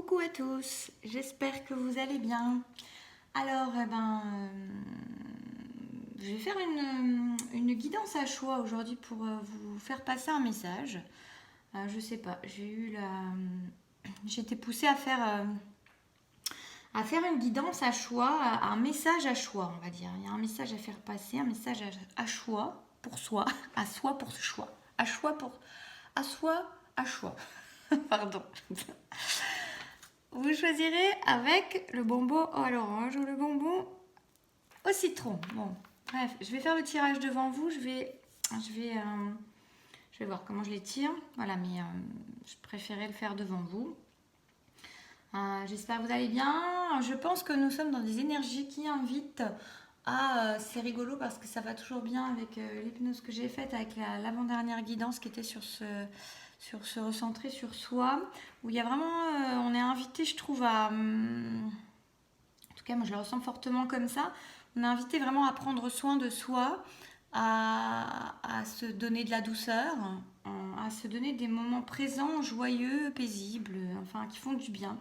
Coucou à tous, j'espère que vous allez bien. Alors, je vais faire une guidance à choix aujourd'hui pour vous faire passer un message. Je sais pas, j'ai été poussée à faire une guidance à choix, un message à choix, on va dire. Il y a un message à faire passer, un message à choix pour soi, à soi pour ce choix, à choix pour, à soi, à choix. Pardon. Vous choisirez avec le bonbon à l'orange ou le bonbon au citron. Bon, bref, je vais faire le tirage devant vous. Je vais voir comment je les tire. Voilà, mais je préférais le faire devant vous. J'espère que vous allez bien. Je pense que nous sommes dans des énergies qui invitent à... c'est rigolo parce que ça va toujours bien avec l'hypnose que j'ai faite avec l'avant-dernière guidance qui était sur se recentrer sur soi, où il y a vraiment, on est invité, je trouve, en tout cas moi je le ressens fortement comme ça, on est invité vraiment à prendre soin de soi, à se donner de la douceur, à se donner des moments présents, joyeux, paisibles, enfin qui font du bien.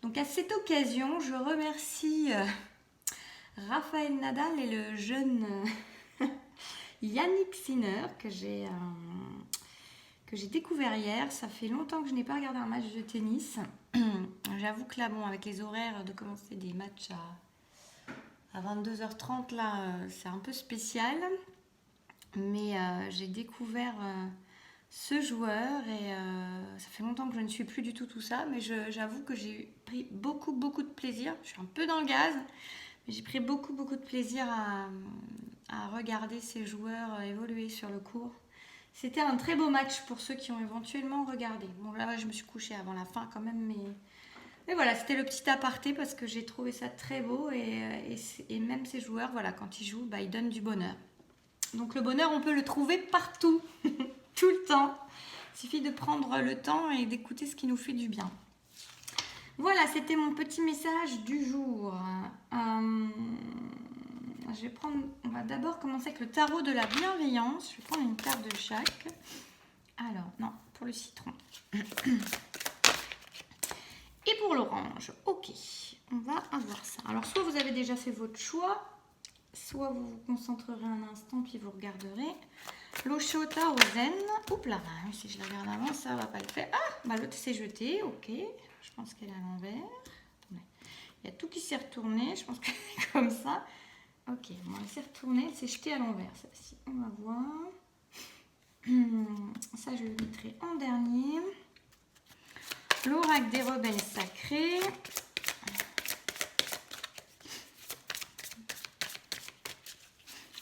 Donc à cette occasion, je remercie Raphaël Nadal et le jeune Yannick Sinner que j'ai découvert hier. Ça fait longtemps que je n'ai pas regardé un match de tennis. J'avoue que là, bon, avec les horaires de commencer des matchs à 22h30, là, c'est un peu spécial. Mais j'ai découvert ce joueur et ça fait longtemps que je ne suis plus du tout ça. Mais j'avoue que j'ai pris beaucoup de plaisir. Je suis un peu dans le gaz, mais j'ai pris beaucoup de plaisir à regarder ces joueurs évoluer sur le court. C'était un très beau match pour ceux qui ont éventuellement regardé. Bon, là, je me suis couchée avant la fin quand même, mais voilà, c'était le petit aparté parce que j'ai trouvé ça très beau et même ces joueurs, voilà, quand ils jouent, ils donnent du bonheur. Donc le bonheur, on peut le trouver partout, tout le temps. Il suffit de prendre le temps et d'écouter ce qui nous fait du bien. Voilà, c'était mon petit message du jour. On va d'abord commencer avec le tarot de la bienveillance. Je vais prendre une carte de chaque. Alors, non, pour le citron. Et pour l'orange. Ok, on va avoir ça. Alors, soit vous avez déjà fait votre choix, soit vous vous concentrerez un instant, puis vous regarderez. L'Oshota au zen. Oups là, si je la regarde avant, ça va pas le faire. Ah, l'autre s'est jeté, ok. Je pense qu'elle est à l'envers. Il y a tout qui s'est retourné, je pense qu'elle est comme ça. Ok, bon, elle s'est retournée, elle s'est jetée à l'envers, celle-ci. On va voir. Ça, je le mettrai en dernier. L'oracle des rebelles sacrés.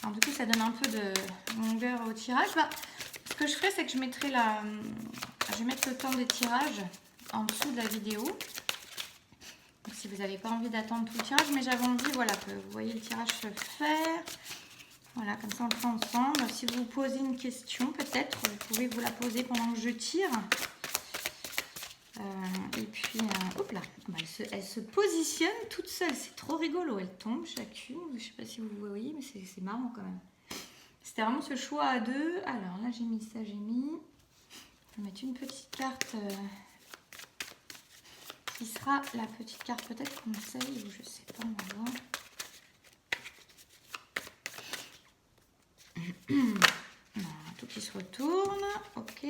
Alors, du coup, ça donne un peu de longueur au tirage. Ce que je ferai, c'est que je vais mettre le temps des tirages en dessous de la vidéo. Donc, si vous n'avez pas envie d'attendre tout le tirage, mais j'avais envie, voilà, que vous voyez le tirage se faire. Voilà, comme ça on le fait ensemble. Si vous vous posez une question, peut-être, vous pouvez vous la poser pendant que je tire. Et puis, hop là, elle se positionne toute seule. C'est trop rigolo. Elle tombe chacune. Je ne sais pas si vous voyez, mais c'est marrant quand même. C'était vraiment ce choix à deux. Alors là, j'ai mis ça, j'ai mis. Je vais mettre une petite carte qui sera la petite carte peut-être conseil ou je sais pas, on va voir. Tout qui se retourne, ok.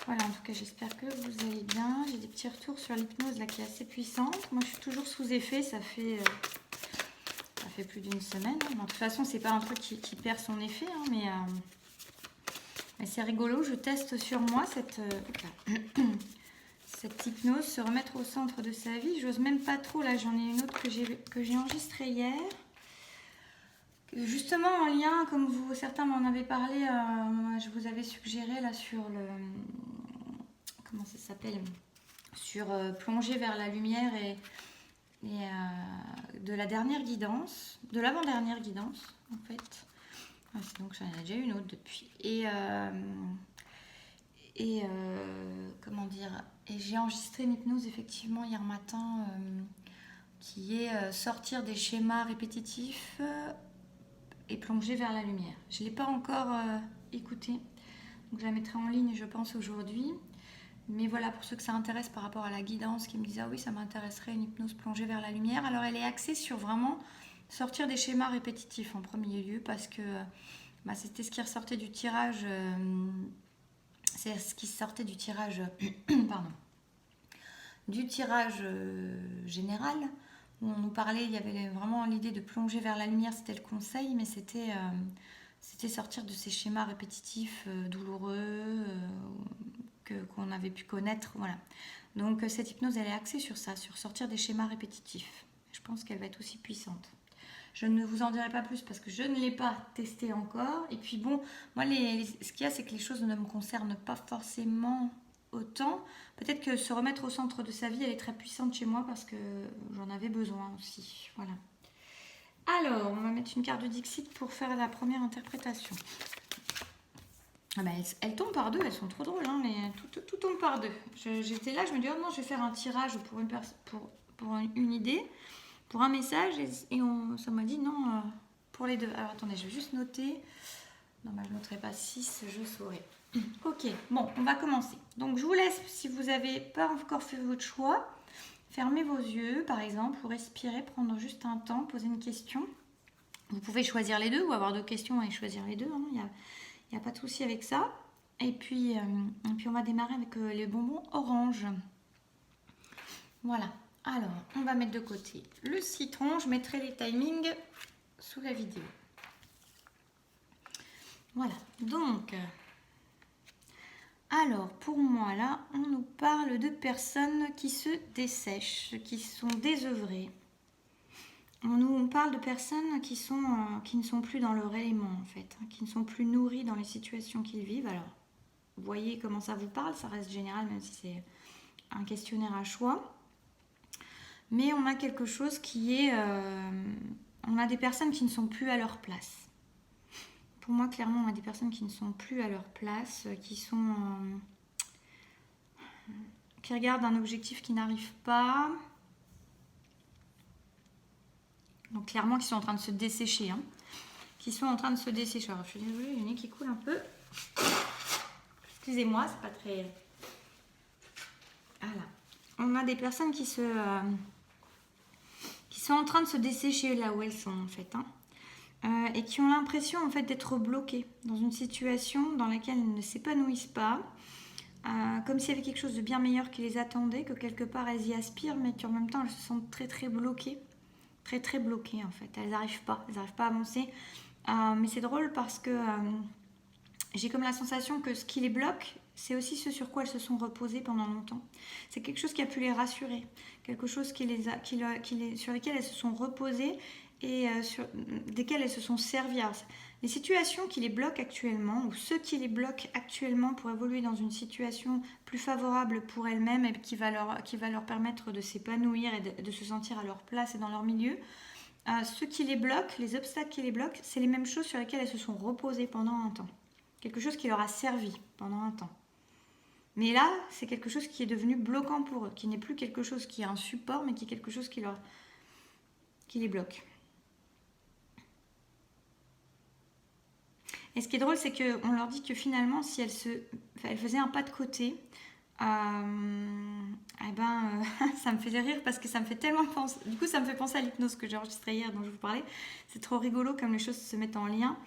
Voilà, en tout cas, j'espère que vous allez bien. J'ai des petits retours sur l'hypnose là qui est assez puissante. Moi, je suis toujours sous effet, ça fait plus d'une semaine. Bon, de toute façon, c'est pas un truc qui perd son effet, hein, mais c'est rigolo. Je teste sur moi cette hypnose, se remettre au centre de sa vie. J'ose même pas trop. Là, j'en ai une autre que j'ai enregistrée hier. Justement, en lien, comme certains m'en avaient parlé, je vous avais suggéré là sur le... Comment ça s'appelle? Sur plonger vers la lumière et de la dernière guidance, de l'avant-dernière guidance, en fait. Donc, j'en ai déjà une autre depuis. Comment dire? Et j'ai enregistré une hypnose, effectivement, hier matin, qui est sortir des schémas répétitifs et plonger vers la lumière. Je ne l'ai pas encore écouté. Donc je la mettrai en ligne, je pense, aujourd'hui. Mais voilà, pour ceux que ça intéresse par rapport à la guidance, qui me disaient, ah oui, ça m'intéresserait une hypnose plongée vers la lumière. Alors elle est axée sur vraiment sortir des schémas répétitifs en premier lieu, parce que c'était ce qui ressortait du tirage, c'est ce qui sortait du tirage, pardon, du tirage général, où on nous parlait, il y avait vraiment l'idée de plonger vers la lumière, c'était le conseil, mais c'était sortir de ces schémas répétitifs douloureux qu'on avait pu connaître. Voilà. Donc cette hypnose, elle est axée sur ça, sur sortir des schémas répétitifs. Je pense qu'elle va être aussi puissante. Je ne vous en dirai pas plus parce que je ne l'ai pas testé encore. Et puis bon, moi, ce qu'il y a, c'est que les choses ne me concernent pas forcément autant. Peut-être que se remettre au centre de sa vie, elle est très puissante chez moi parce que j'en avais besoin aussi. Voilà. Alors, on va mettre une carte de Dixit pour faire la première interprétation. Ah ben, elles tombent par deux, elles sont trop drôles, hein, mais tout tombe par deux. J'étais là, je me dis, oh non, je vais faire un tirage pour une idée, pour un message, et ça m'a dit non, pour les deux. Alors attendez, je vais juste noter. Non, je ne noterai pas 6, je saurai. Ok, bon, on va commencer. Donc je vous laisse, si vous n'avez pas encore fait votre choix, fermez vos yeux, par exemple, ou respirez, prendre juste un temps, poser une question. Vous pouvez choisir les deux ou avoir deux questions et choisir les deux, hein. Il n'y a pas de souci avec ça. Et puis on va démarrer avec les bonbons orange. Voilà. Alors, on va mettre de côté le citron. Je mettrai les timings sous la vidéo. Voilà. Donc, alors, pour moi, là, on nous parle de personnes qui se dessèchent, qui sont désœuvrées. On parle de personnes qui ne sont plus dans leur élément, en fait, hein, qui ne sont plus nourries dans les situations qu'ils vivent. Alors, vous voyez comment ça vous parle, ça reste général, même si c'est un questionnaire à choix. Mais on a quelque chose qui est... on a des personnes qui ne sont plus à leur place. Pour moi, clairement, on a des personnes qui ne sont plus à leur place, qui regardent un objectif qui n'arrive pas... Donc clairement, qui sont en train de se dessécher. Hein. Qui sont en train de se dessécher. Alors, je suis désolée, il y a une nez qui coule un peu. Excusez-moi, c'est pas très... Voilà. On a des personnes qui sont en train de se dessécher là où elles sont, en fait. Hein. Et qui ont l'impression, en fait, d'être bloquées dans une situation dans laquelle elles ne s'épanouissent pas. Comme s'il y avait quelque chose de bien meilleur qui les attendait, que quelque part elles y aspirent, mais qu'en même temps elles se sentent très très bloquées. Très très bloquées en fait, elles n'arrivent pas à avancer, mais c'est drôle parce que j'ai comme la sensation que ce qui les bloque, c'est aussi ce sur quoi elles se sont reposées pendant longtemps. C'est quelque chose qui a pu les rassurer, quelque chose sur lesquelles elles se sont reposées et desquelles elles se sont servies. Alors, les situations qui les bloquent actuellement, ou ceux qui les bloquent actuellement pour évoluer dans une situation plus favorable pour elles-mêmes et qui va leur permettre de s'épanouir et de se sentir à leur place et dans leur milieu, ceux qui les bloquent, les obstacles qui les bloquent, c'est les mêmes choses sur lesquelles elles se sont reposées pendant un temps. Quelque chose qui leur a servi pendant un temps. Mais là, c'est quelque chose qui est devenu bloquant pour eux, qui n'est plus quelque chose qui est un support, mais qui est quelque chose qui les bloque. Et ce qui est drôle, c'est qu'on leur dit que finalement, si elles faisaient un pas de côté, ça me faisait rire parce que ça me fait tellement penser... Du coup, ça me fait penser à l'hypnose que j'ai enregistrée hier, dont je vous parlais. C'est trop rigolo comme les choses se mettent en lien.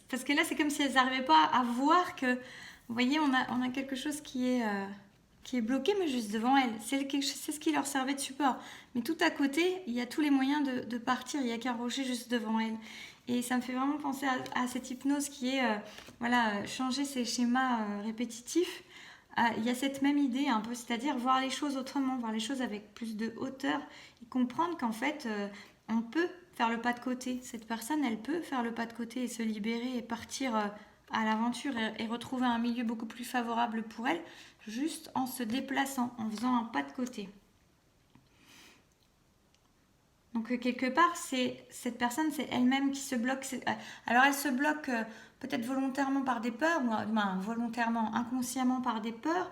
Parce que là, c'est comme si elles n'arrivaient pas à voir que... Vous voyez, on a quelque chose qui est bloqué, mais juste devant elles. C'est ce qui leur servait de support. Mais tout à côté, il y a tous les moyens de partir. Il n'y a qu'un rocher juste devant elles. Et ça me fait vraiment penser à cette hypnose qui est, changer ces schémas répétitifs. Il y a cette même idée un peu, c'est-à-dire voir les choses autrement, voir les choses avec plus de hauteur et comprendre qu'en fait, on peut faire le pas de côté. Cette personne, elle peut faire le pas de côté et se libérer et partir à l'aventure et retrouver un milieu beaucoup plus favorable pour elle, juste en se déplaçant, en faisant un pas de côté. Donc quelque part, cette personne, c'est elle-même qui se bloque. Alors elle se bloque peut-être volontairement par des peurs, ou volontairement, inconsciemment par des peurs,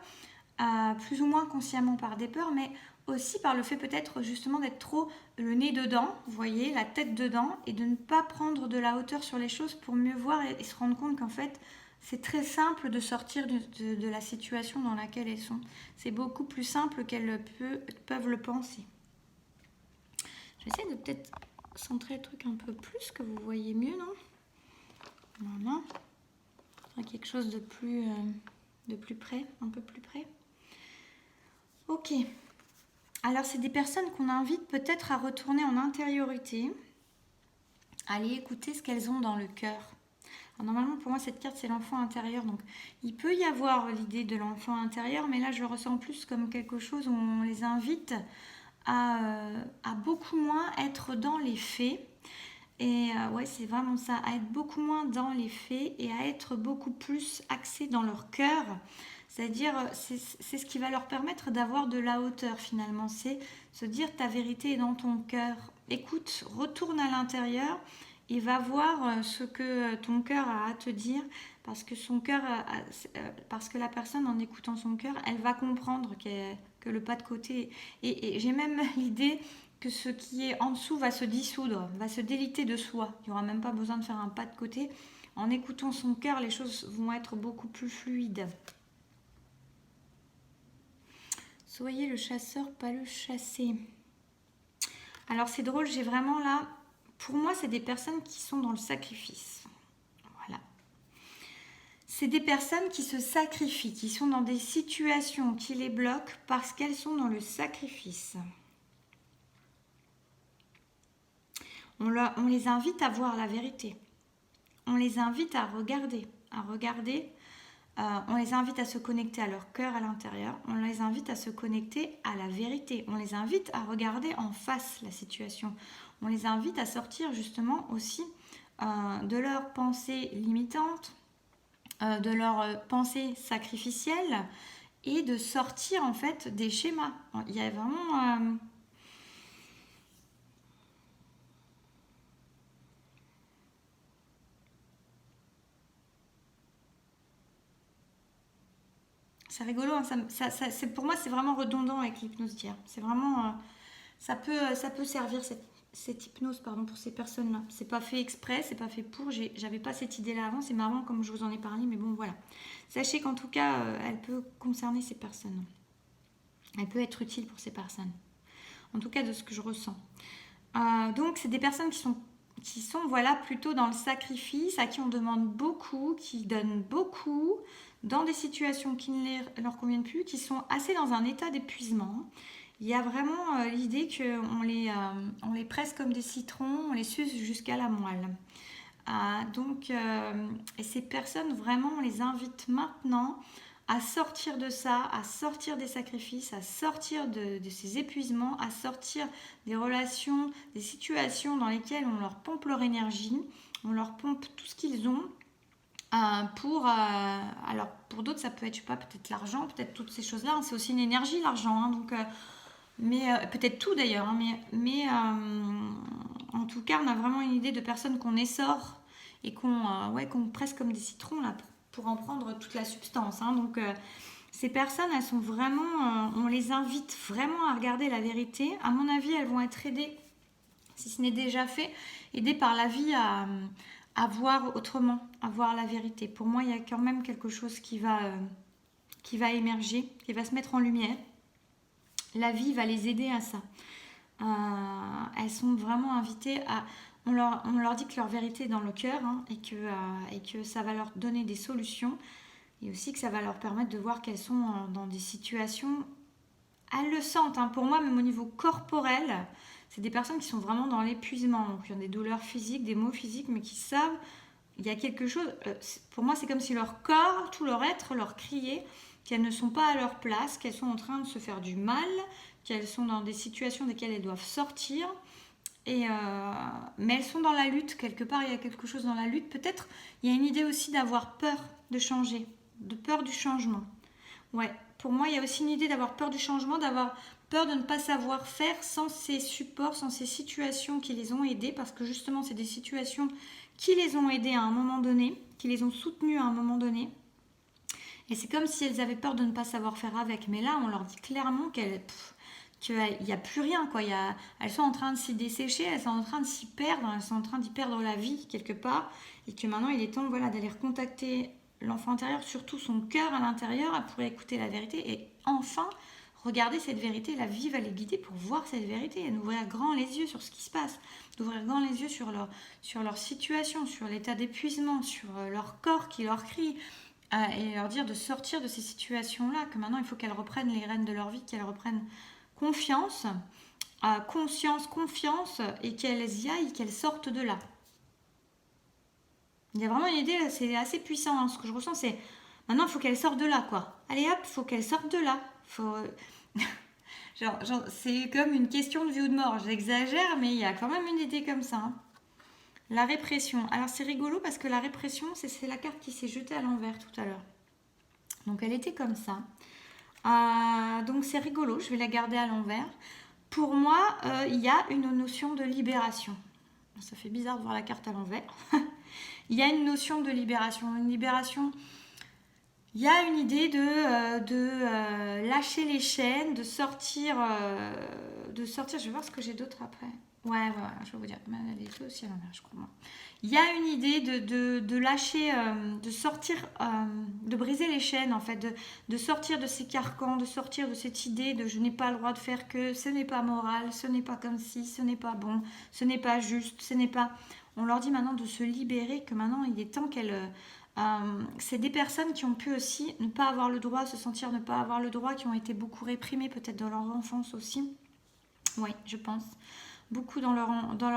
plus ou moins consciemment par des peurs, mais aussi par le fait peut-être justement d'être trop le nez dedans, vous voyez, la tête dedans, et de ne pas prendre de la hauteur sur les choses pour mieux voir et se rendre compte qu'en fait, c'est très simple de sortir de la situation dans laquelle elles sont. C'est beaucoup plus simple qu'elles peuvent le penser. Je vais essayer de peut-être centrer le truc un peu plus, que vous voyez mieux, non? Voilà. Quelque chose de plus près, un peu plus près. Ok. Alors, c'est des personnes qu'on invite peut-être à retourner en intériorité, à aller écouter ce qu'elles ont dans le cœur. Alors, normalement, pour moi, cette carte, c'est l'enfant intérieur. Donc, il peut y avoir l'idée de l'enfant intérieur, mais là, je le ressens plus comme quelque chose où on les invite à beaucoup moins être dans les faits. Et ouais, c'est vraiment ça, à être beaucoup moins dans les faits et à être beaucoup plus axés dans leur cœur. C'est-à-dire, c'est ce qui va leur permettre d'avoir de la hauteur finalement. C'est se dire ta vérité est dans ton cœur. Écoute, retourne à l'intérieur et va voir ce que ton cœur a à te dire. Parce que son cœur, parce que la personne, en écoutant son cœur, elle va comprendre que le pas de côté. Et j'ai même l'idée que ce qui est en dessous va se dissoudre, va se déliter de soi. Il n'y aura même pas besoin de faire un pas de côté. En écoutant son cœur, les choses vont être beaucoup plus fluides. Soyez le chasseur, pas le chassé. Alors c'est drôle, j'ai vraiment là... Pour moi, c'est des personnes qui sont dans le sacrifice. Voilà. C'est des personnes qui se sacrifient, qui sont dans des situations qui les bloquent parce qu'elles sont dans le sacrifice. On les invite à voir la vérité. On les invite à regarder. On les invite à se connecter à leur cœur à l'intérieur. On les invite à se connecter à la vérité. On les invite à regarder en face la situation. On les invite à sortir justement aussi de leurs pensées limitantes, de leurs pensées sacrificielles et de sortir en fait des schémas. Il y a vraiment... C'est rigolo, hein, pour moi c'est vraiment redondant avec l'hypnose d'hier. C'est vraiment, ça peut servir cette hypnose pour ces personnes-là. C'est pas fait exprès, c'est pas fait pour. J'avais pas cette idée-là avant, c'est marrant comme je vous en ai parlé, mais bon voilà. Sachez qu'en tout cas, elle peut concerner ces personnes. Elle peut être utile pour ces personnes. En tout cas de ce que je ressens. Donc c'est des personnes qui sont voilà, plutôt dans le sacrifice, à qui on demande beaucoup, qui donnent beaucoup, dans des situations qui ne leur conviennent plus, qui sont assez dans un état d'épuisement. Il y a vraiment l'idée qu'on les presse comme des citrons, on les suce jusqu'à la moelle. Et ces personnes, vraiment, on les invite maintenant à sortir de ça, à sortir des sacrifices, à sortir de ces épuisements, à sortir des relations, des situations dans lesquelles on leur pompe leur énergie, on leur pompe tout ce qu'ils ont. Alors pour d'autres ça peut être, je sais pas, peut-être l'argent, peut-être toutes ces choses-là, hein, c'est aussi une énergie l'argent, hein, mais peut-être tout d'ailleurs, hein, mais en tout cas on a vraiment une idée de personnes qu'on essore et qu'on presse comme des citrons là pour en prendre toute la substance, hein, donc ces personnes elles sont vraiment, on les invite vraiment à regarder la vérité. À mon avis elles vont être aidées, si ce n'est déjà fait, aidées par la vie à voir autrement, à voir la vérité. Pour moi, il y a quand même quelque chose qui va émerger, qui va se mettre en lumière. La vie va les aider à ça. Elles sont vraiment invitées à... On leur dit que leur vérité est dans le cœur, hein, et que ça va leur donner des solutions et aussi que ça va leur permettre de voir qu'elles sont dans des situations... Elles le sentent, hein, pour moi, même au niveau corporel... C'est des personnes qui sont vraiment dans l'épuisement, donc qui ont des douleurs physiques, des maux physiques, mais qui savent, il y a quelque chose, pour moi c'est comme si leur corps, tout leur être leur criait qu'elles ne sont pas à leur place, qu'elles sont en train de se faire du mal, qu'elles sont dans des situations desquelles elles doivent sortir, mais elles sont dans la lutte, quelque part il y a quelque chose dans la lutte, peut-être il y a une idée aussi d'avoir peur de changer, de peur du changement. Ouais, pour moi il y a aussi une idée d'avoir peur du changement, d'avoir peur de ne pas savoir faire sans ces supports, sans ces situations qui les ont aidés, parce que justement c'est des situations qui les ont aidés à un moment donné, qui les ont soutenus à un moment donné. Et c'est comme si elles avaient peur de ne pas savoir faire avec. Mais là, on leur dit clairement qu'il n'y a plus rien, quoi. Elles sont en train de s'y dessécher, elles sont en train de s'y perdre, elles sont en train d'y perdre la vie quelque part, et que maintenant il est temps, voilà, d'aller recontacter l'enfant intérieur, surtout son cœur à l'intérieur, pour écouter la vérité et enfin regarder cette vérité, la vie va les guider pour voir cette vérité, et d'ouvrir grand les yeux sur ce qui se passe, d'ouvrir grand les yeux sur leur situation, sur l'état d'épuisement, sur leur corps qui leur crie, et leur dire de sortir de ces situations-là, que maintenant il faut qu'elles reprennent les rênes de leur vie, qu'elles reprennent confiance, conscience, confiance, et qu'elles y aillent, qu'elles sortent de là. Il y a vraiment une idée, c'est assez puissant, hein. Ce que je ressens, c'est maintenant il faut qu'elles sortent de là, quoi. Allez hop, il faut qu'elles sortent de là. Genre, c'est comme une question de vie ou de mort. J'exagère, mais il y a quand même une idée comme ça, hein. La répression. Alors c'est rigolo parce que la répression, c'est la carte qui s'est jetée à l'envers tout à l'heure. Donc elle était comme ça. Donc c'est rigolo, je vais la garder à l'envers. Pour moi, il y a une notion de libération. Ça fait bizarre de voir la carte à l'envers. Il y a une notion de libération. Une libération, il y a une idée de lâcher les chaînes, de sortir. Je vais voir ce que j'ai d'autre après. Ouais, je vais vous dire. Elle est aussi à l'envers, je crois. Il y a une idée de lâcher, de sortir, de briser les chaînes, en fait, de sortir de ces carcans, de sortir de cette idée de je n'ai pas le droit de faire que, ce n'est pas moral, ce n'est pas comme si, ce n'est pas bon, ce n'est pas juste, ce n'est pas... On leur dit maintenant de se libérer, que maintenant il est temps qu'elles... c'est des personnes qui ont pu aussi ne pas avoir le droit, se sentir ne pas avoir le droit, qui ont été beaucoup réprimées peut-être dans leur enfance aussi. Oui, je pense. Beaucoup dans leur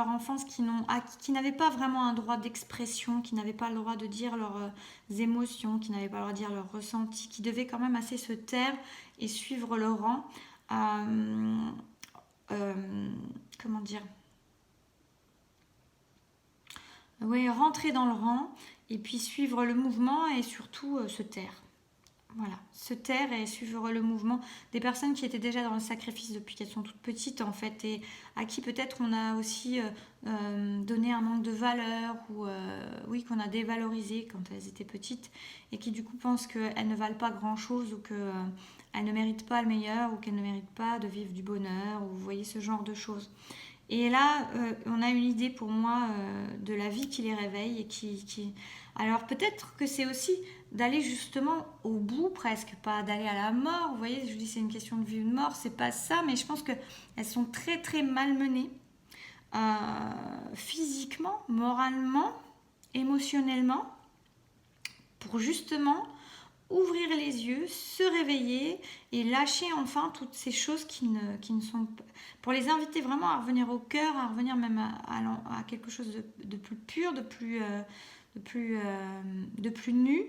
enfance qui n'avaient pas vraiment un droit d'expression, qui n'avaient pas le droit de dire leurs émotions, qui n'avaient pas le droit de dire leurs ressentis, qui devaient quand même assez se taire et suivre le rang. Comment dire ? Oui, rentrer dans le rang et puis suivre le mouvement et surtout se taire. Voilà, se taire et suivre le mouvement des personnes qui étaient déjà dans le sacrifice depuis qu'elles sont toutes petites en fait, et à qui peut-être on a aussi donné un manque de valeur ou oui, qu'on a dévalorisé quand elles étaient petites et qui du coup pensent qu'elles ne valent pas grand-chose ou qu'elles ne méritent pas le meilleur ou qu'elles ne méritent pas de vivre du bonheur, ou vous voyez ce genre de choses. Et là, on a une idée pour moi de la vie qui les réveille et qui... Alors peut-être que c'est aussi d'aller justement au bout presque, pas d'aller à la mort. Vous voyez, je vous dis c'est une question de vie ou de mort, c'est pas ça, mais je pense qu'elles sont très très malmenées physiquement, moralement, émotionnellement, pour justement ouvrir les yeux, se réveiller et lâcher enfin toutes ces choses qui ne sont pas... Pour les inviter vraiment à revenir au cœur, à revenir même à quelque chose de plus pur, de plus nu,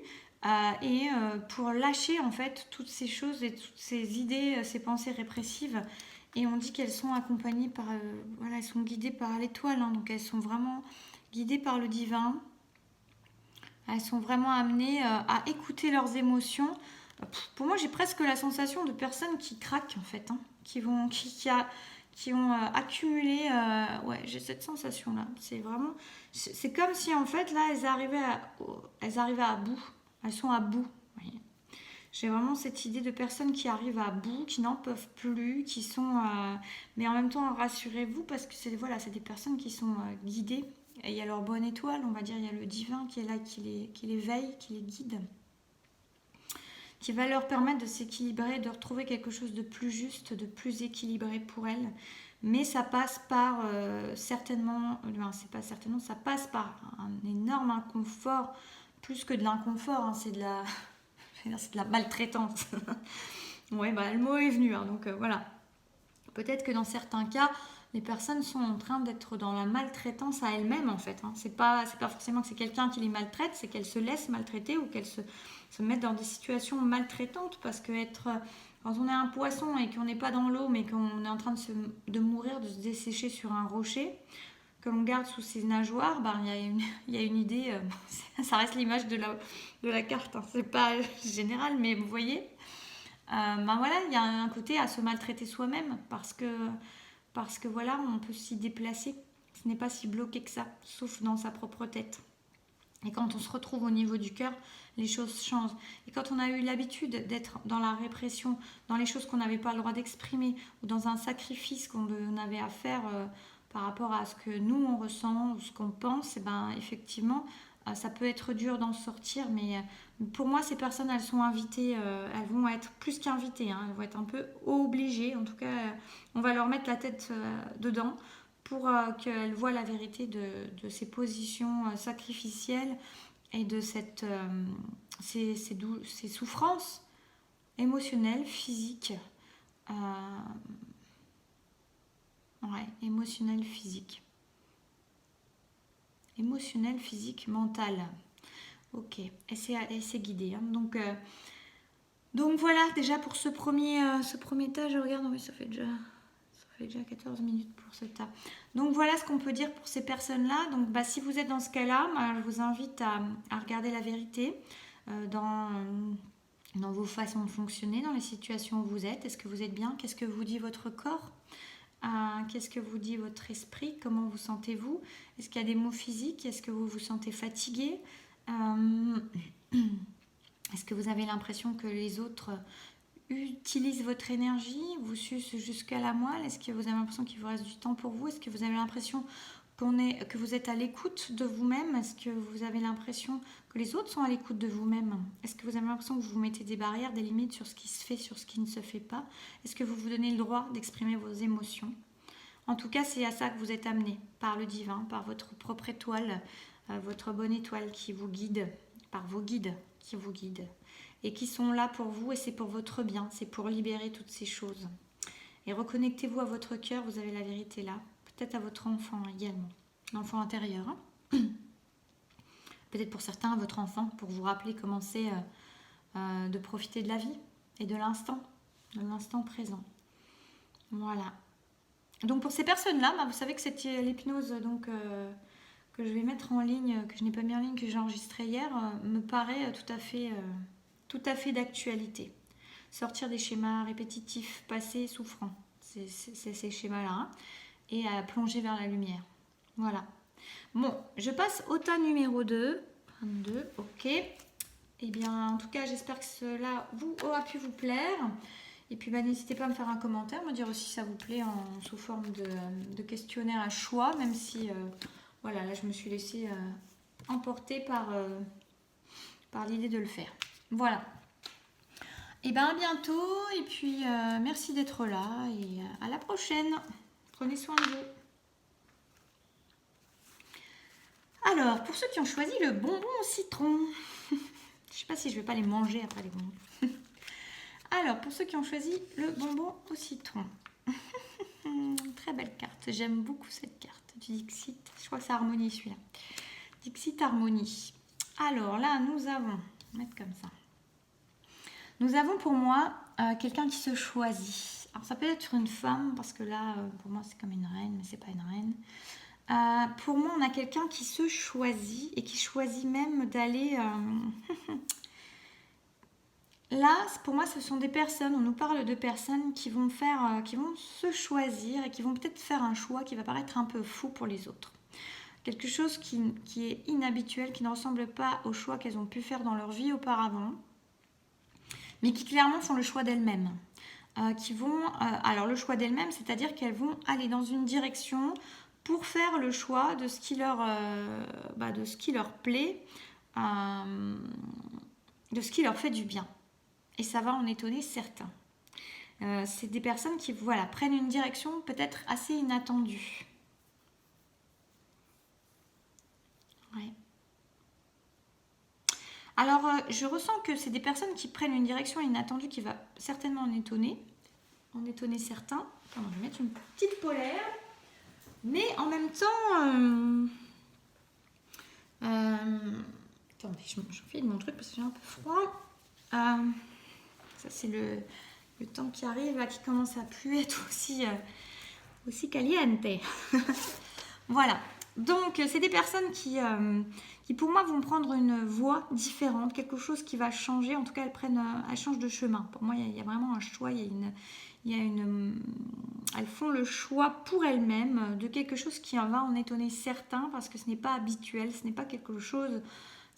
et pour lâcher en fait toutes ces choses et toutes ces idées, ces pensées répressives. Et on dit qu'elles sont accompagnées par... voilà, elles sont guidées par l'étoile, hein, donc elles sont vraiment guidées par le divin. Elles sont vraiment amenées à écouter leurs émotions. Pour moi, j'ai presque la sensation de personnes qui craquent en fait, hein, qui ont accumulé. Ouais, j'ai cette sensation-là. C'est vraiment, c'est comme si en fait là, elles arrivaient à bout. Elles sont à bout. Voyez. J'ai vraiment cette idée de personnes qui arrivent à bout, qui n'en peuvent plus, qui sont. Mais en même temps, rassurez-vous parce que c'est des personnes qui sont guidées. Et il y a leur bonne étoile, on va dire, il y a le divin qui est là, qui les veille, qui les guide, qui va leur permettre de s'équilibrer, de retrouver quelque chose de plus juste, de plus équilibré pour elles. Mais ça passe par certainement, ça passe par un énorme inconfort, plus que de l'inconfort, hein, c'est de la maltraitance. Ouais, le mot est venu, hein, donc voilà. Peut-être que dans certains cas, les personnes sont en train d'être dans la maltraitance à elles-mêmes en fait. Hein. C'est pas forcément que c'est quelqu'un qui les maltraite, c'est qu'elles se laissent maltraiter ou qu'elles se mettent dans des situations maltraitantes parce que quand on est un poisson et qu'on n'est pas dans l'eau mais qu'on est en train de mourir, de se dessécher sur un rocher, que l'on garde sous ses nageoires, il y a une idée, ça reste l'image de la carte, hein. C'est pas général mais vous voyez, voilà, il y a un côté à se maltraiter soi-même parce que voilà, on peut s'y déplacer. Ce n'est pas si bloqué que ça, sauf dans sa propre tête. Et quand on se retrouve au niveau du cœur, les choses changent. Et quand on a eu l'habitude d'être dans la répression, dans les choses qu'on n'avait pas le droit d'exprimer, ou dans un sacrifice qu'on avait à faire par rapport à ce que nous on ressent, ou ce qu'on pense, et ben effectivement, ça peut être dur d'en sortir. Mais pour moi, ces personnes, elles sont invitées, elles vont être plus qu'invitées, hein, elles vont être un peu obligées. En tout cas, on va leur mettre la tête dedans pour qu'elle voit la vérité de ces positions sacrificielles et de ces souffrances émotionnelles, physiques. Émotionnelles, physiques. Émotionnelles, physiques, mentales. Ok, et c'est guidé. Hein. Donc voilà, déjà pour ce premier tas, je regarde, oui, ça fait déjà 14 minutes pour ce tas. Donc voilà ce qu'on peut dire pour ces personnes-là. Donc si vous êtes dans ce cas-là, je vous invite à regarder la vérité dans vos façons de fonctionner, dans les situations où vous êtes. Est-ce que vous êtes bien? Qu'est-ce que vous dit votre corps? Qu'est-ce que vous dit votre esprit? Comment vous sentez-vous? Est-ce qu'il y a des maux physiques? Est-ce que vous vous sentez fatigué? Est-ce que vous avez l'impression que les autres utilisent votre énergie, vous sucent jusqu'à la moelle? Est-ce que vous avez l'impression qu'il vous reste du temps pour vous? Est-ce que vous avez l'impression que vous êtes à l'écoute de vous-même? Est-ce que vous avez l'impression que les autres sont à l'écoute de vous-même? Est-ce que vous avez l'impression que vous mettez des barrières, des limites sur ce qui se fait, sur ce qui ne se fait pas? Est-ce que vous vous donnez le droit d'exprimer vos émotions? En tout cas, c'est à ça que vous êtes amené, par le divin, par votre propre étoile, votre bonne étoile qui vous guide, par vos guides qui vous guident et qui sont là pour vous, et c'est pour votre bien, c'est pour libérer toutes ces choses. Et reconnectez-vous à votre cœur, vous avez la vérité là, peut-être à votre enfant également, l'enfant intérieur. Hein. Peut-être pour certains à votre enfant, pour vous rappeler comment c'est de profiter de la vie et de l'instant présent. Voilà. Donc pour ces personnes-là, vous savez que c'est l'hypnose que je vais mettre en ligne, que je n'ai pas mis en ligne, que j'ai enregistré hier, me paraît tout à fait d'actualité. Sortir des schémas répétitifs, passés, souffrants, c'est ces schémas-là, hein, et plonger vers la lumière. Voilà. Bon, je passe au tas numéro 2. 22, ok. Eh bien, en tout cas, j'espère que cela aura pu vous plaire. Et puis, n'hésitez pas à me faire un commentaire, me dire aussi si ça vous plaît sous forme de questionnaire à choix, même si, voilà, là, je me suis laissée emporter par l'idée de le faire. Voilà. Et bien, à bientôt. Et puis, merci d'être là. Et à la prochaine. Prenez soin de vous. Alors, pour ceux qui ont choisi le bonbon au citron. Je ne sais pas si je ne vais pas les manger après les bonbons. Alors, pour ceux qui ont choisi le bonbon au citron. Très belle carte. J'aime beaucoup cette carte du Dixit. Je crois que c'est Harmonie celui-là. Dixit Harmonie. Alors là, nous avons... On va mettre comme ça. Nous avons pour moi quelqu'un qui se choisit. Alors, ça peut être une femme, parce que là, pour moi, c'est comme une reine, mais c'est pas une reine. Pour moi, on a quelqu'un qui se choisit et qui choisit même d'aller... Là, pour moi, ce sont des personnes, on nous parle de personnes qui vont se choisir et qui vont peut-être faire un choix qui va paraître un peu fou pour les autres. Quelque chose qui est inhabituel, qui ne ressemble pas au choix qu'elles ont pu faire dans leur vie auparavant, mais qui clairement font le choix d'elles-mêmes. Alors le choix d'elles-mêmes, c'est-à-dire qu'elles vont aller dans une direction pour faire le choix de ce qui leur plaît, de ce qui leur fait du bien. Et ça va en étonner certains. C'est des personnes qui prennent une direction peut-être assez inattendue. Ouais. Alors, je ressens que c'est des personnes qui prennent une direction inattendue qui va certainement en étonner certains. Attends, je vais mettre une petite polaire. Mais en même temps... Attendez, je file mon truc parce que j'ai un peu froid. Ça, c'est le temps qui arrive, là, qui commence à plus être aussi caliente. Voilà. Donc, c'est des personnes qui, pour moi, vont prendre une voie différente, quelque chose qui va changer. En tout cas, elles changent de chemin. Pour moi, il y a vraiment un choix, il elles font le choix pour elles-mêmes de quelque chose qui va en étonner certains parce que ce n'est pas habituel, ce n'est pas quelque chose,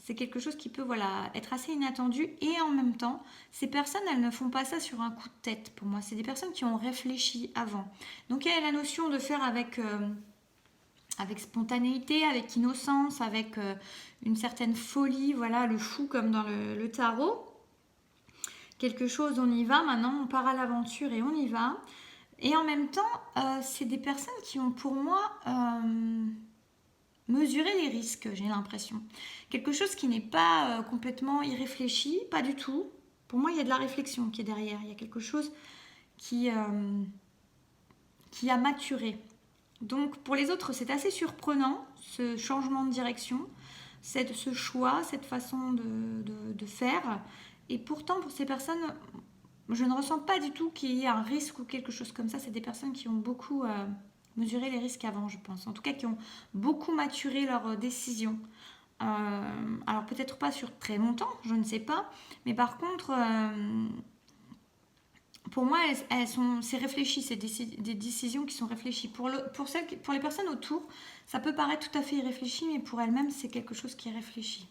c'est quelque chose qui peut voilà, être assez inattendu et en même temps, ces personnes, elles ne font pas ça sur un coup de tête pour moi, c'est des personnes qui ont réfléchi avant. Donc il y a la notion de faire avec spontanéité, avec innocence, avec une certaine folie, voilà, le fou comme dans le tarot. Quelque chose, on y va, maintenant on part à l'aventure et on y va. Et en même temps, c'est des personnes qui ont pour moi mesuré les risques, j'ai l'impression. Quelque chose qui n'est pas complètement irréfléchi, pas du tout. Pour moi, il y a de la réflexion qui est derrière. Il y a quelque chose qui a maturé. Donc pour les autres, c'est assez surprenant, ce changement de direction, ce choix, cette façon de faire. Et pourtant, pour ces personnes, je ne ressens pas du tout qu'il y ait un risque ou quelque chose comme ça. C'est des personnes qui ont beaucoup mesuré les risques avant, je pense. En tout cas, qui ont beaucoup maturé leurs décisions. Alors peut-être pas sur très longtemps, je ne sais pas. Mais par contre, pour moi, c'est réfléchi. C'est des décisions qui sont réfléchies. Pour les personnes autour, ça peut paraître tout à fait irréfléchi, mais pour elles-mêmes, c'est quelque chose qui est réfléchi.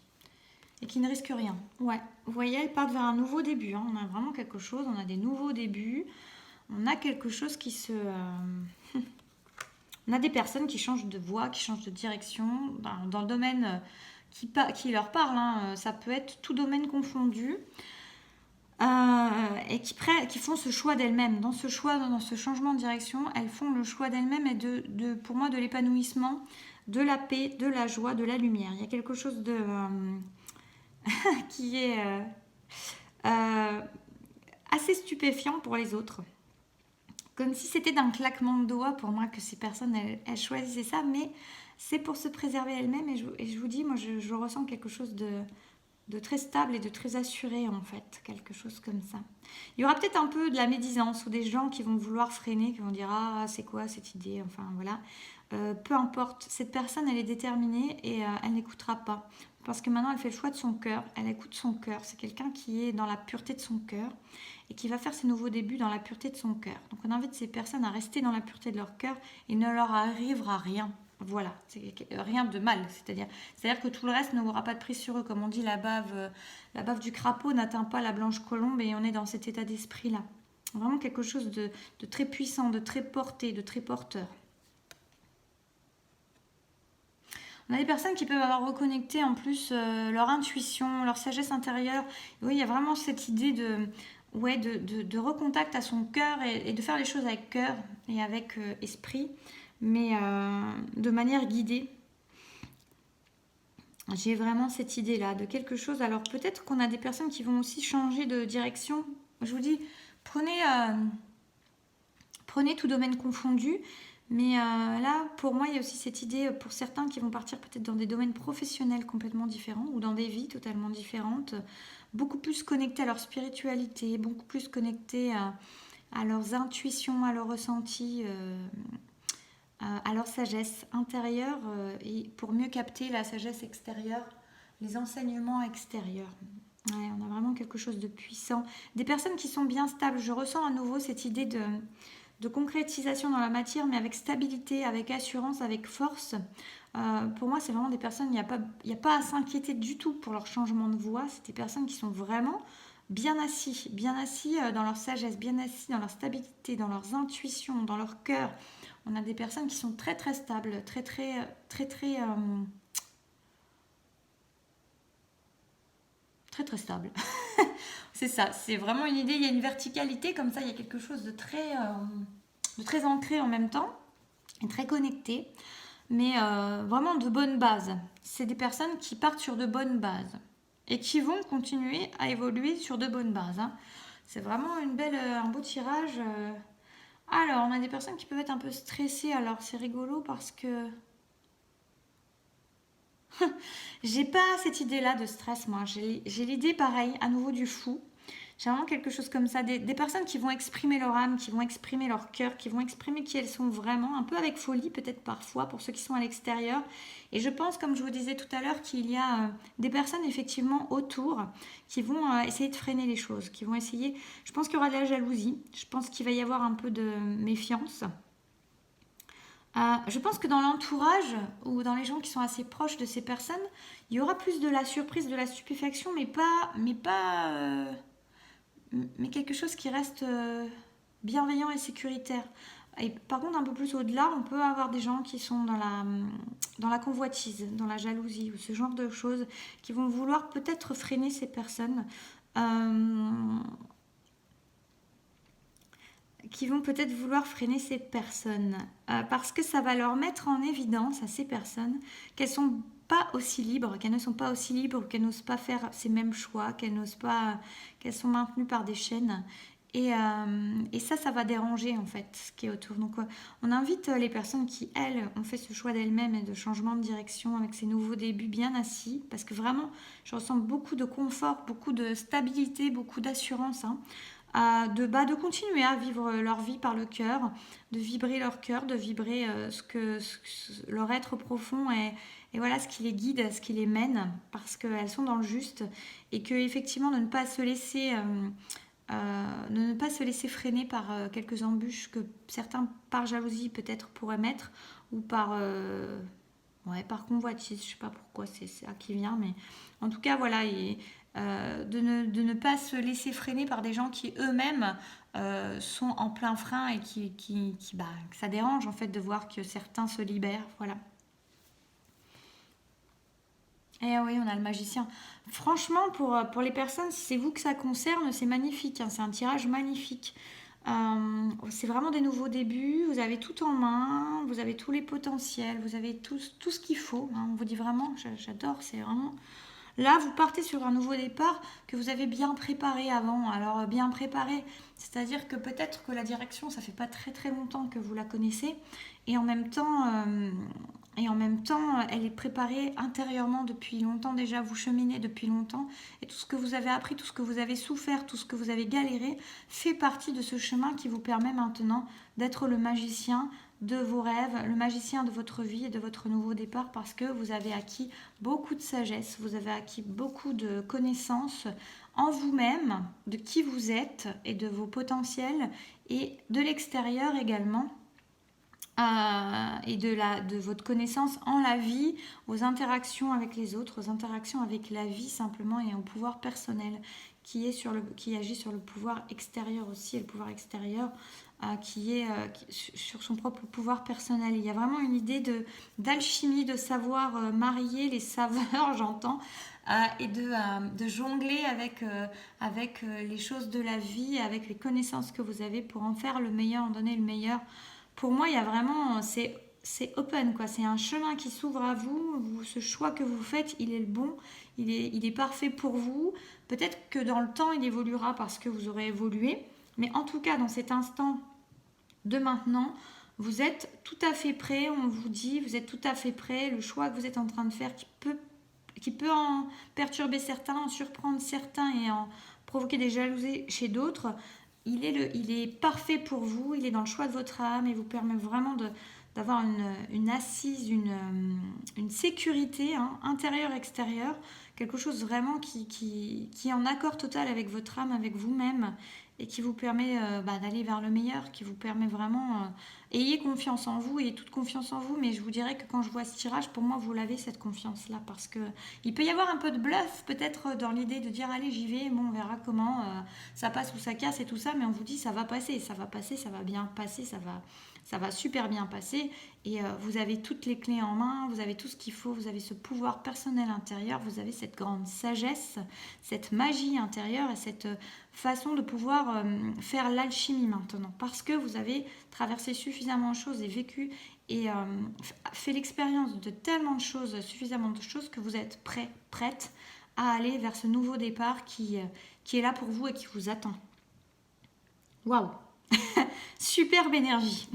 Et qui ne risque rien. Ouais, vous voyez, elles partent vers un nouveau début. Hein. On a vraiment quelque chose, on a des nouveaux débuts. On a quelque chose qui se... On a des personnes qui changent de voie, qui changent de direction. Dans le domaine qui leur parle, hein. Ça peut être tout domaine confondu. Et qui font ce choix d'elles-mêmes. Dans ce choix, dans ce changement de direction, elles font le choix d'elles-mêmes et pour moi de l'épanouissement, de la paix, de la joie, de la lumière. Il y a quelque chose de... qui est assez stupéfiant pour les autres. Comme si c'était d'un claquement de doigts pour moi que ces personnes, elles choisissaient ça, mais c'est pour se préserver elles-mêmes. Et je vous dis, moi, je ressens quelque chose de très stable et de très assuré, en fait. Quelque chose comme ça. Il y aura peut-être un peu de la médisance ou des gens qui vont vouloir freiner, qui vont dire « Ah, c'est quoi cette idée ?» Enfin, voilà. Peu importe, cette personne, elle est déterminée et elle n'écoutera pas. Parce que maintenant, elle fait le choix de son cœur, elle écoute son cœur. C'est quelqu'un qui est dans la pureté de son cœur et qui va faire ses nouveaux débuts dans la pureté de son cœur. Donc on invite ces personnes à rester dans la pureté de leur cœur et ne leur arrivera rien. Voilà, c'est rien de mal. C'est-à-dire que tout le reste n'aura pas de prise sur eux. Comme on dit, la bave du crapaud n'atteint pas la blanche colombe et on est dans cet état d'esprit-là. Vraiment quelque chose de très puissant, de très porté, de très porteur. On a des personnes qui peuvent avoir reconnecté en plus leur intuition, leur sagesse intérieure. Oui, il y a vraiment cette idée de recontact à son cœur et de faire les choses avec cœur et avec esprit, mais de manière guidée. J'ai vraiment cette idée-là de quelque chose. Alors peut-être qu'on a des personnes qui vont aussi changer de direction. Je vous dis, prenez tout domaine confondu. Mais là, pour moi, il y a aussi cette idée pour certains qui vont partir peut-être dans des domaines professionnels complètement différents ou dans des vies totalement différentes, beaucoup plus connectés à leur spiritualité, beaucoup plus connectés à leurs intuitions, à leurs ressentis, à leur sagesse intérieure et pour mieux capter la sagesse extérieure, les enseignements extérieurs. Ouais, on a vraiment quelque chose de puissant. Des personnes qui sont bien stables. Je ressens à nouveau cette idée de concrétisation dans la matière, mais avec stabilité, avec assurance, avec force. Pour moi, c'est vraiment des personnes, il n'y a pas à s'inquiéter du tout pour leur changement de voie. C'est des personnes qui sont vraiment bien assis dans leur sagesse, bien assis dans leur stabilité, dans leurs intuitions, dans leur cœur. On a des personnes qui sont très très stables, très stable. C'est ça, c'est vraiment une idée, il y a une verticalité comme ça, il y a quelque chose de très ancré en même temps, et très connecté, mais vraiment de bonnes bases. C'est des personnes qui partent sur de bonnes bases et qui vont continuer à évoluer sur de bonnes bases. Hein. C'est vraiment un beau tirage. Alors, on a des personnes qui peuvent être un peu stressées, alors c'est rigolo parce que... J'ai pas cette idée-là de stress, moi. J'ai l'idée, pareil, à nouveau du fou. J'ai vraiment quelque chose comme ça. Des personnes qui vont exprimer leur âme, qui vont exprimer leur cœur, qui vont exprimer qui elles sont vraiment, un peu avec folie peut-être parfois pour ceux qui sont à l'extérieur. Et je pense, comme je vous disais tout à l'heure, qu'il y a des personnes effectivement autour qui vont essayer de freiner les choses, qui vont essayer... Je pense qu'il y aura de la jalousie, je pense qu'il va y avoir un peu de méfiance. Je pense que dans l'entourage ou dans les gens qui sont assez proches de ces personnes, il y aura plus de la surprise, de la stupéfaction, mais quelque chose qui reste bienveillant et sécuritaire. Et par contre, un peu plus au-delà, on peut avoir des gens qui sont dans la convoitise, dans la jalousie ou ce genre de choses qui vont vouloir peut-être freiner ces personnes. Parce que ça va leur mettre en évidence à ces personnes qu'elles sont pas aussi libres, qu'elles ne sont pas aussi libres, qu'elles n'osent pas faire ces mêmes choix, qu'elles sont maintenues par des chaînes. Et ça va déranger en fait ce qui est autour. Donc on invite les personnes qui, elles, ont fait ce choix d'elles-mêmes et de changement de direction avec ces nouveaux débuts bien assis, parce que vraiment, je ressens beaucoup de confort, beaucoup de stabilité, beaucoup d'assurance, de continuer à vivre leur vie par le cœur, de vibrer leur cœur, de vibrer leur être profond et voilà ce qui les guide, ce qui les mène, parce qu'elles sont dans le juste et que effectivement de ne pas se laisser freiner par quelques embûches que certains par jalousie peut-être pourraient mettre ou par convoitise, je sais pas pourquoi c'est ça qui vient, mais en tout cas voilà, de ne pas se laisser freiner par des gens qui eux-mêmes sont en plein frein et que ça dérange en fait de voir que certains se libèrent, voilà. Et oui, on a le magicien. Franchement, pour les personnes, si c'est vous que ça concerne, c'est magnifique, hein, c'est un tirage magnifique. C'est vraiment des nouveaux débuts, vous avez tout en main, vous avez tous les potentiels, vous avez tout ce qu'il faut, hein. On vous dit vraiment, j'adore, c'est vraiment... Là, vous partez sur un nouveau départ que vous avez bien préparé avant. Alors, bien préparé, c'est-à-dire que peut-être que la direction, ça fait pas très très longtemps que vous la connaissez. Et en même temps, elle est préparée intérieurement depuis longtemps déjà. Vous cheminez depuis longtemps. Et tout ce que vous avez appris, tout ce que vous avez souffert, tout ce que vous avez galéré, fait partie de ce chemin qui vous permet maintenant d'être le magicien de vos rêves, le magicien de votre vie et de votre nouveau départ, parce que vous avez acquis beaucoup de sagesse, vous avez acquis beaucoup de connaissances en vous-même, de qui vous êtes et de vos potentiels, et de l'extérieur également, et de votre connaissance en la vie, aux interactions avec les autres, aux interactions avec la vie simplement, et au pouvoir personnel qui agit sur le pouvoir extérieur aussi, et le pouvoir extérieur sur son propre pouvoir personnel. Il y a vraiment une idée d'alchimie, de savoir marier les saveurs, j'entends, et de jongler avec les choses de la vie, avec les connaissances que vous avez pour en faire le meilleur, en donner le meilleur. Pour moi, il y a vraiment... C'est open, quoi. C'est un chemin qui s'ouvre à vous. Ce choix que vous faites, il est le bon. Il est parfait pour vous. Peut-être que dans le temps, il évoluera parce que vous aurez évolué. Mais en tout cas, dans cet instant de maintenant, vous êtes tout à fait prêt. On vous dit, vous êtes tout à fait prêt. Le choix que vous êtes en train de faire qui peut en perturber certains, en surprendre certains et en provoquer des jalousies chez d'autres, il est parfait pour vous. Il est dans le choix de votre âme et vous permet vraiment d'avoir une assise, une sécurité, hein, intérieure, extérieure, quelque chose vraiment qui est en accord total avec votre âme, avec vous-même, et qui vous permet d'aller vers le meilleur, qui vous permet vraiment... ayez confiance en vous, ayez toute confiance en vous, mais je vous dirais que quand je vois ce tirage, pour moi, vous l'avez cette confiance-là, parce que il peut y avoir un peu de bluff, peut-être dans l'idée de dire, allez, j'y vais, bon, on verra comment ça passe ou ça casse et tout ça, mais on vous dit, ça va passer, ça va bien passer, ça va super bien passer, et vous avez toutes les clés en main, vous avez tout ce qu'il faut, vous avez ce pouvoir personnel intérieur, vous avez cette grande sagesse, cette magie intérieure et cette façon de pouvoir faire l'alchimie maintenant, parce que vous avez traversé suffisamment de choses et vécu et fait l'expérience de tellement de choses, suffisamment de choses que vous êtes prête à aller vers ce nouveau départ qui est là pour vous et qui vous attend. Waouh! Superbe énergie.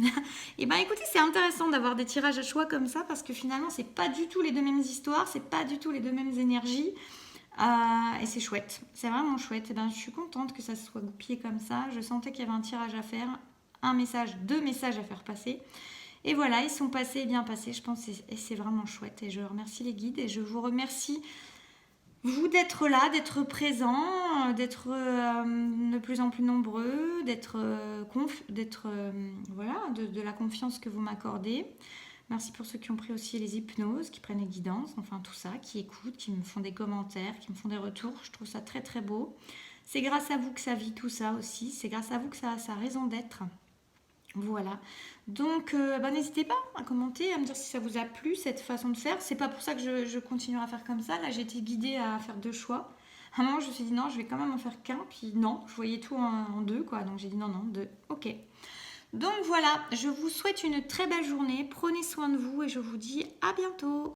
Et ben écoutez, c'est intéressant d'avoir des tirages à choix comme ça, parce que finalement c'est pas du tout les deux mêmes histoires, c'est pas du tout les deux mêmes énergies. Et c'est chouette, c'est vraiment chouette. Et ben, je suis contente que ça se soit goupillé comme ça. Je sentais qu'il y avait un tirage à faire, un message, 2 messages à faire passer. Et voilà, ils sont passés, bien passés, je pense, et c'est vraiment chouette. Et je remercie les guides et je vous remercie, vous, d'être là, d'être présents, d'être de plus en plus nombreux, voilà, de la confiance que vous m'accordez. Merci pour ceux qui ont pris aussi les hypnoses, qui prennent les guidances, enfin tout ça, qui écoutent, qui me font des commentaires, qui me font des retours. Je trouve ça très très beau. C'est grâce à vous que ça vit tout ça aussi. C'est grâce à vous que ça a sa raison d'être. Voilà. Donc, n'hésitez pas à commenter, à me dire si ça vous a plu, cette façon de faire. C'est pas pour ça que je continuerai à faire comme ça. Là, j'ai été guidée à faire 2 choix. À un moment, je me suis dit non, je vais quand même en faire qu'un. Puis non, je voyais tout en 2, quoi. Donc, j'ai dit non, non, 2. Ok. Donc voilà, je vous souhaite une très belle journée. Prenez soin de vous et je vous dis à bientôt.